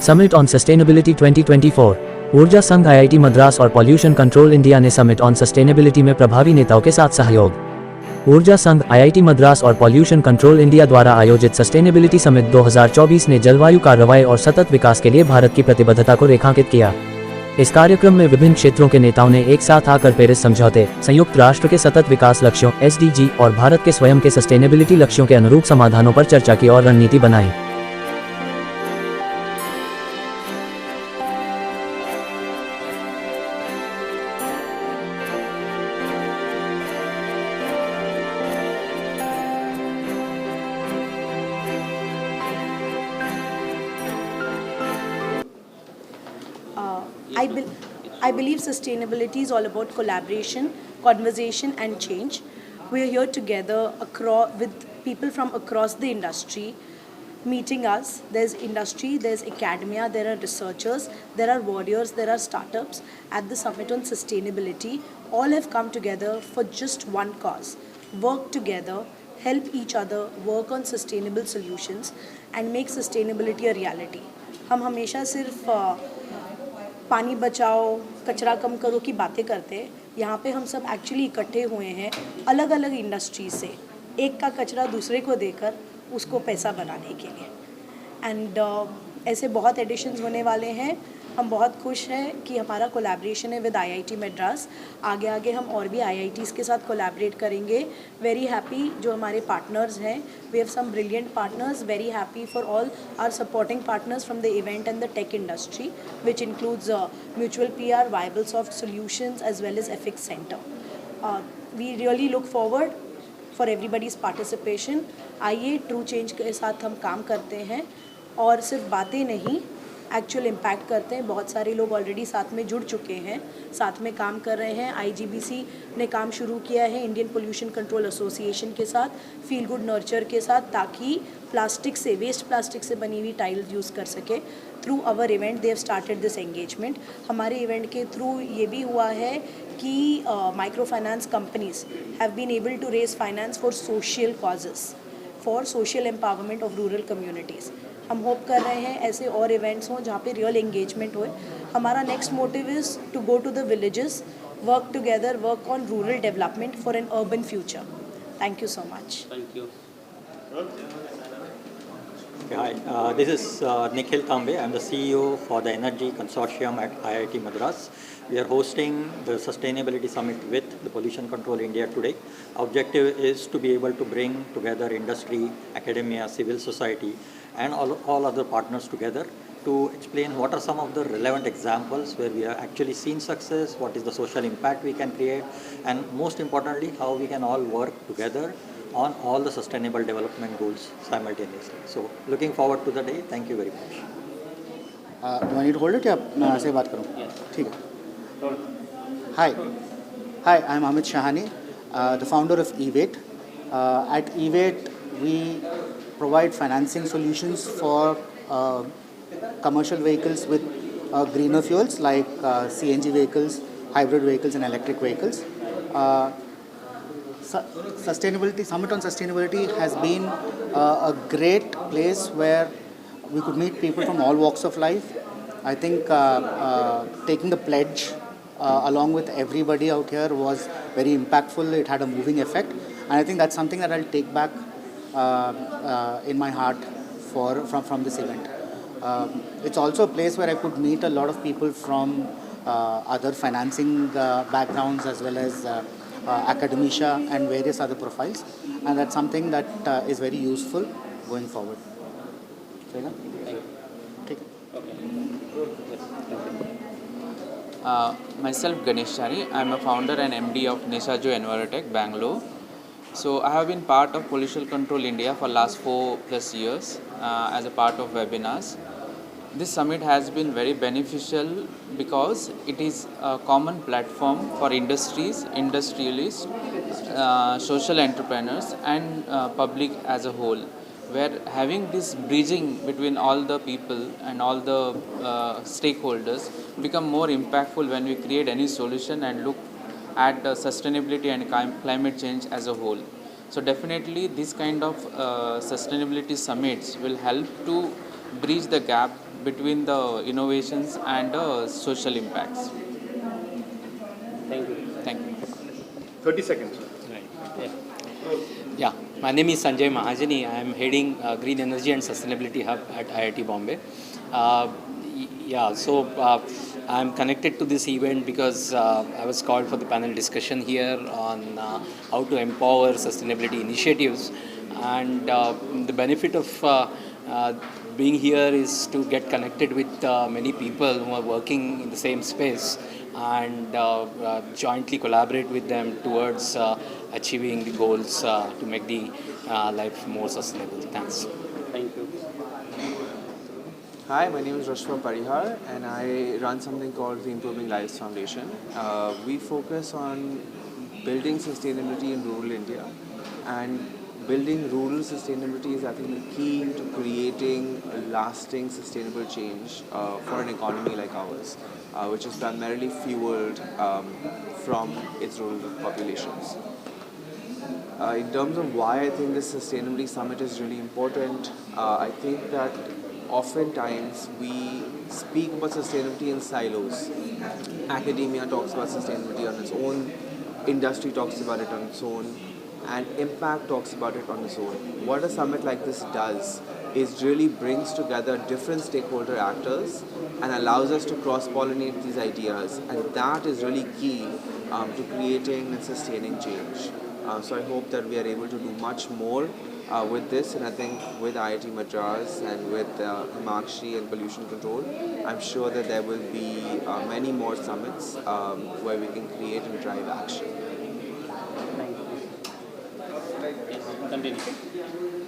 Summit on sustainability 2024। ऊर्जा संघ, IIT Madras और पॉल्यूशन कंट्रोल इंडिया ने समिट ऑन सस्टेनेबिलिटी में प्रभावी नेताओं के साथ सहयोग। ऊर्जा संघ, आईआईटी मद्रास और पॉल्यूशन कंट्रोल इंडिया द्वारा आयोजित सस्टेनेबिलिटी समिट 2024 ने जलवायु कार्रवाई और सतत विकास के लिए भारत की प्रतिबद्धता को रेखांकित किया। इस कार्यक्रम में विभिन्न क्षेत्रों के नेताओं ने एक साथ आकर पेरिस समझौते, संयुक्त राष्ट्र के सतत विकास लक्ष्यों (SDG) और भारत के स्वयं के सस्टेनेबिलिटी लक्ष्यों के अनुरूप समाधानों पर चर्चा की और रणनीति बनाई। I believe sustainability is all about collaboration, conversation, and change. We are here together with people from across the industry, meeting us. There's industry, there's academia, there are researchers, there are warriors, there are startups at the Summit on Sustainability. All have come together for just one cause: work together, help each other, work on sustainable solutions, and make sustainability a reality. हम हमेशा सिर्फ पानी बचाओ, कचरा कम करो की बातें करते हैं। यहाँ पे हम सब एक्चुअली इकट्ठे हुए हैं अलग अलग इंडस्ट्री से, एक का कचरा दूसरे को देकर उसको पैसा बनाने के लिए। एंड ऐसे बहुत एडिशंस होने वाले हैं। हम बहुत खुश हैं कि हमारा कोलैबोरेशन है विद आईआईटी मद्रास। आगे आगे हम और भी आईआईटीज़ के साथ कोलैबोरेट करेंगे। वेरी हैप्पी जो हमारे पार्टनर्स हैं, we have some brilliant partners. Very happy for all our supporting partners from the event and the tech industry, which includes mutual PR, viable soft solutions as well as Efix centre. We really look forward for everybody's participation. आइए true change के साथ हम काम करते हैं और सिर्फ बातें नहीं, एक्चुअल इम्पैक्ट करते हैं। बहुत सारे लोग ऑलरेडी साथ में जुड़ चुके हैं, साथ में काम कर रहे हैं। आईजीबीसी ने काम शुरू किया है इंडियन पोल्यूशन कंट्रोल एसोसिएशन के साथ, फील गुड नर्चर के साथ, ताकि प्लास्टिक से, वेस्ट प्लास्टिक से बनी हुई टाइल यूज़ कर सके। Through our event they have started this engagement. हमारे इवेंट के थ्रू ये भी हुआ है कि micro finance companies have been able to raise finance for social causes, for social empowerment of rural communities. हम होप कर रहे हैं ऐसे और इवेंट्स हों जहाँ पे रियल एंगेजमेंट होए। हमारा next motive is to go to the villages, work together, work on rural development for an urban future. Thank you so much. Thank you. Hi, this is Nikhil Kambe. I'm the CEO for the Energy Consortium at IIT Madras. We are hosting the Sustainability Summit with the Pollution Control India today. Our objective is to be able to bring together industry, academia, civil society, and all other partners together to explain what are some of the relevant examples where we have actually seen success, what is the social impact we can create, and most importantly, how we can all work together on all the sustainable development goals simultaneously. So looking forward to the day. Thank you very much. Do I need to hold it या मैं ऐसे बात करूँ? ठीक है. Hi, I'm Amit Shahani, the founder of eWait. At eWait, we provide financing solutions for commercial vehicles with greener fuels like CNG vehicles, hybrid vehicles, and electric vehicles. Sustainability Summit on Sustainability has been a great place where we could meet people from all walks of life. I think taking the pledge along with everybody out here was very impactful. It had a moving effect, and I think that's something that I'll take back in my heart from this event. It's also a place where I could meet a lot of people from other financing backgrounds as well as academia and various other profiles, and that's something that is very useful going forward. Myself Ganesh Chari. I'm a founder and MD of Nishajo Envirotech, Bangalore. So I have been part of Pollution Control India for last 4+ years as a part of webinars. This summit has been very beneficial because it is a common platform for industries, industrialists, social entrepreneurs, and public as a whole, where having this bridging between all the people and all the stakeholders become more impactful when we create any solution and look at sustainability and climate change as a whole. So definitely this kind of sustainability summits will help to bridge the gap between the innovations and the social impacts. Thank you. Thank you. 30 seconds. Yeah, my name is Sanjay Mahajani. I am heading Green Energy and Sustainability Hub at IIT Bombay. I'm connected to this event because I was called for the panel discussion here on how to empower sustainability initiatives. And the benefit of being here is to get connected with many people who are working in the same space and jointly collaborate with them towards achieving the goals to make the life more sustainable. Thanks. Thank you. Hi, my name is Rashma Parihar and I run something called the Improving Lives Foundation. We focus on building sustainability in rural India, and building rural sustainability is, I think, the key to creating a lasting sustainable change for an economy like ours, which is primarily fueled from its rural populations. In terms of why I think this Sustainability Summit is really important, I think that oftentimes we speak about sustainability in silos. Academia talks about sustainability on its own, industry talks about it on its own, and impact talks about it on its own. What a summit like this does is really brings together different stakeholder actors and allows us to cross-pollinate these ideas, and that is really key to creating and sustaining change. So I hope that we are able to do much more with this, and I think with IIT Madras and with Himakshi and pollution control, I'm sure that there will be many more summits where we can create and drive action. Continue.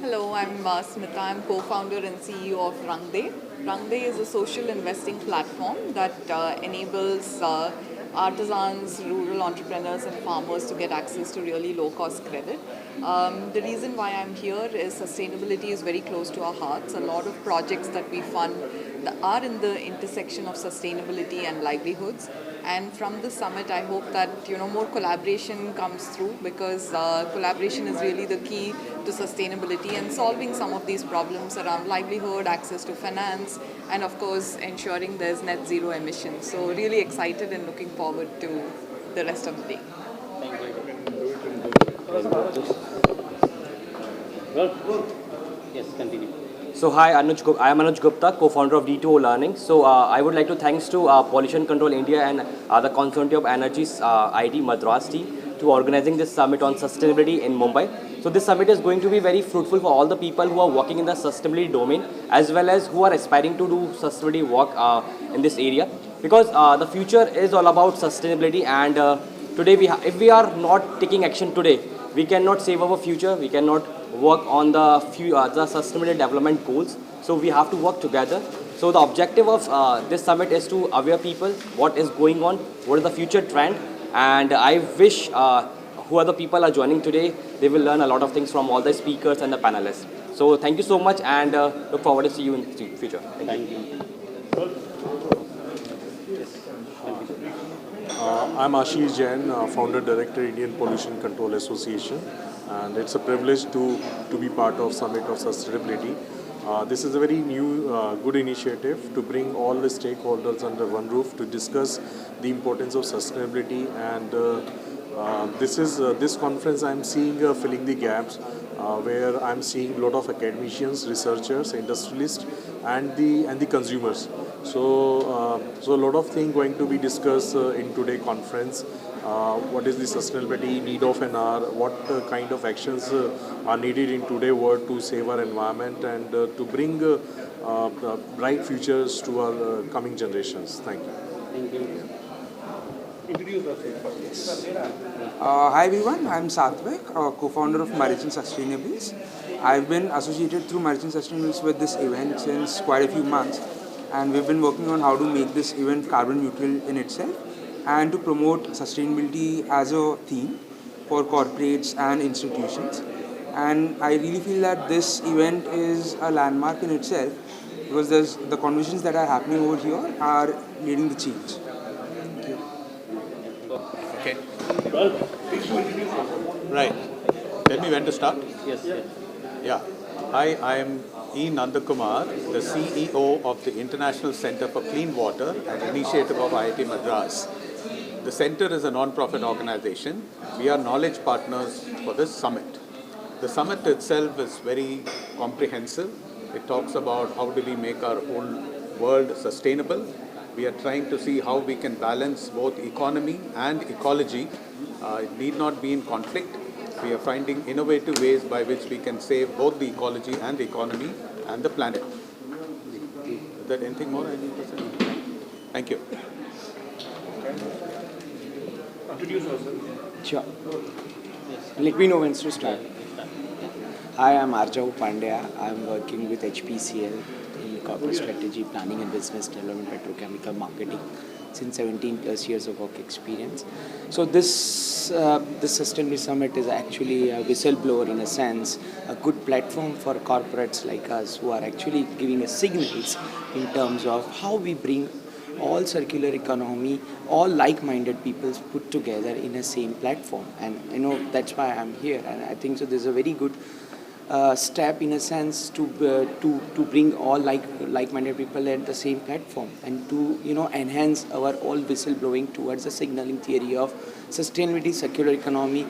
Hello, I'm Smita. I'm co-founder and CEO of Rangde. Rangde is a social investing platform that enables artisans, rural entrepreneurs and farmers to get access to really low-cost credit. The reason why I'm here is sustainability is very close to our hearts. A lot of projects that we fund are in the intersection of sustainability and livelihoods. And from the summit, I hope that more collaboration comes through, because collaboration is really the key to sustainability and solving some of these problems around livelihood, access to finance, and of course ensuring there's net zero emissions. So really excited and looking forward to the rest of the day. Thank you. Good. Yes, continue. So hi, I am Anuj Gupta, co-founder of D2O Learning. So I would like to thanks to Pollution Control India and the Consortium of Energies IIT Madras team to organizing this summit on sustainability in Mumbai. So this summit is going to be very fruitful for all the people who are working in the sustainability domain, as well as who are aspiring to do sustainability work in this area, because the future is all about sustainability, and today if we are not taking action today, we cannot save our future, we cannot work on the sustainable development goals. So we have to work together. So the objective of this summit is to aware people what is going on, what is the future trend, and I wish who other people are joining today, they will learn a lot of things from all the speakers and the panelists. So thank you so much, and look forward to see you in the future. Thank you. I'm Ashish Jain, founder director Indian Pollution Control Association, and it's a privilege to be part of Summit of Sustainability. This is a very new, good initiative to bring all the stakeholders under one roof to discuss the importance of sustainability, and this conference I'm seeing filling the gaps where I'm seeing a lot of academicians, researchers, industrialists, and the consumers. So a lot of things going to be discussed in today's conference. What is the sustainability need of an hour? What kind of actions are needed in today's world to save our environment and to bring bright futures to our coming generations. Thank you. Thank you. Introduce yourself. Hi everyone, I'm Satvik, co-founder of Maritime Sustainables. I've been associated through Maritime Sustainables with this event since quite a few months, and we've been working on how to make this event carbon neutral in itself and to promote sustainability as a theme for corporates and institutions. And I really feel that this event is a landmark in itself, because the conversations that are happening over here are leading the change. Okay. Right. Tell me when to start. Yes. Yeah. Hi, I am E. Nandakumar, the CEO of the International Center for Clean Water, an initiative of IIT Madras. The center is a non-profit organization. We are knowledge partners for this summit. The summit itself is very comprehensive. It talks about how do we make our whole world sustainable. We are trying to see how we can balance both economy and ecology. It need not be in conflict. We are finding innovative ways by which we can save both the ecology and the economy and the planet. Is there anything more I need to say? Thank you. Introduce yourself. Sure. Let me know when to start. Hi, I'm Arjav Pandya. I'm working with HPCL in corporate strategy, planning and business development, petrochemical marketing. Since 17 plus years of work experience. So this Sustainability Summit is actually a whistleblower in a sense, a good platform for corporates like us who are actually giving us signals in terms of how we bring all circular economy, all like-minded people put together in a same platform. And you know, that's why I'm here. And I think so there's a very good step in a sense to bring all like-minded people at the same platform and to enhance our all whistleblowing towards the signaling theory of sustainability, circular economy.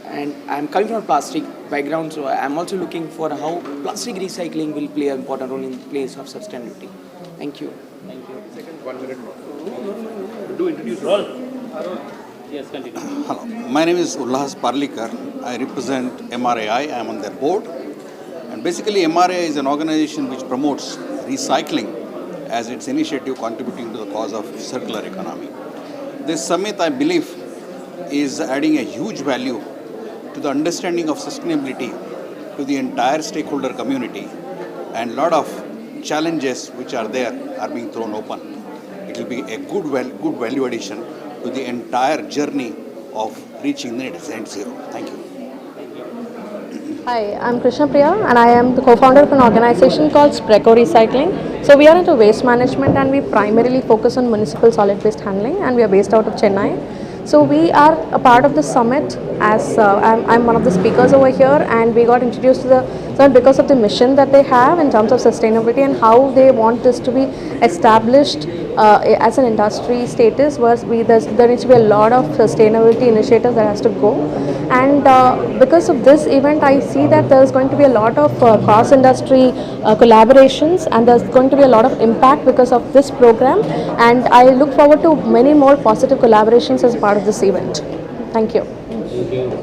And I'm coming from a plastic background, so I'm also looking for how plastic recycling will play an important role in place of sustainability. Thank you. Thank you. Second, 1 minute more. Do introduce yourself. Yes, continue. Hello, my name is Ulhas Parlikar. I represent MRAI. I am on their board. And basically MRAI is an organization which promotes recycling as its initiative contributing to the cause of circular economy. This summit, I believe, is adding a huge value to the understanding of sustainability to the entire stakeholder community, and a lot of challenges which are there are being thrown open. It will be a good value addition to the entire journey of reaching net zero. Thank you. Hi, I'm Krishna Priya and I am the co-founder of an organization called Spreco Recycling. So we are into waste management and we primarily focus on municipal solid waste handling, and we are based out of Chennai. So we are a part of the summit as I'm one of the speakers over here, and we got introduced to the summit because of the mission that they have in terms of sustainability and how they want this to be established as an industry status, where there needs to be a lot of sustainability initiatives that has to go. And because of this event, I see that there's going to be a lot of cross-industry collaborations, and there's going to be a lot of impact because of this program. And I look forward to many more positive collaborations as part of this event. Thank you. Thank you.